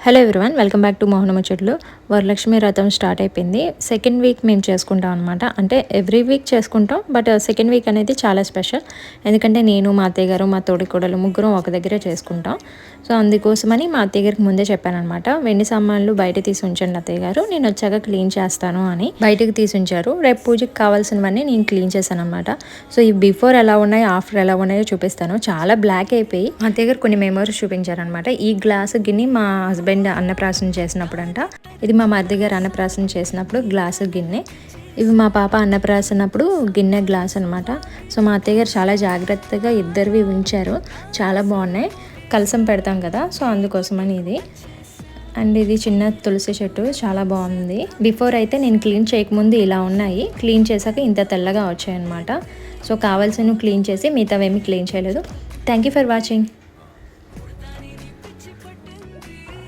Hello everyone, welcome back to Mohana Muchchatlu. Varalakshmi వ్రతం start అయిపోయింది. Second week మేము చేసుకుంటాం అనమాట. అంటే ఎవ్రీ వీక్ చేసుకుంటాం, బట్ సెకండ్ వీక్ అనేది చాలా స్పెషల్. ఎందుకంటే నేను, మా అత్తయ్య గారు, మా తోడికోడలు ముగ్గురం ఒక దగ్గరే చేసుకుంటాం. సో అందుకోసమని మా అత్తయ్య గారికి ముందే చెప్పాను అనమాట, వెండి సామాన్లు బయట తీసి ఉంచండి అత్తయ్య గారు, నేను వచ్చాక క్లీన్ చేస్తాను అని. బయటకు తీసి ఉంచారు. రేపు పూజకి కావాల్సినవన్నీ నేను క్లీన్ చేశాను అనమాట. సో ఈ బిఫోర్ ఎలా ఉన్నాయో ఆఫ్టర్ ఎలా ఉన్నాయో చూపిస్తాను. చాలా బ్లాక్ అయిపోయి మా అత్తయ్య గారు కొన్ని మెమరీస్ చూపించారనమాట. ఈ గ్లాస్ గిన్నె మా హస్బెండ్ అన్నప్రాసన చేసినప్పుడు అంట, ఇది మా మరిది గారు అన్నప్రాసన చేసినప్పుడు గ్లాసు గిన్నె, ఇవి మా పాప అన్నప్రాసనప్పుడు గిన్నె గ్లాస్ అనమాట. సో మా అత్తయ్య గారు చాలా జాగ్రత్తగా ఇద్దరివి ఉంచారు. చాలా బాగున్నాయి. కలసం పెడతాం కదా, సో అందుకోసమని ఇది. అండ్ ఇది చిన్న తులసి చెట్టు, చాలా బాగుంది. బిఫోర్ అయితే నేను క్లీన్ చేయకముందు ఇలా ఉన్నాయి, క్లీన్ చేశాక ఇంత తెల్లగా వచ్చాయన్నమాట. సో కావాల్సినవి క్లీన్ చేసి మిగతావేమీ క్లీన్ చేయలేదు. Thank you for watching.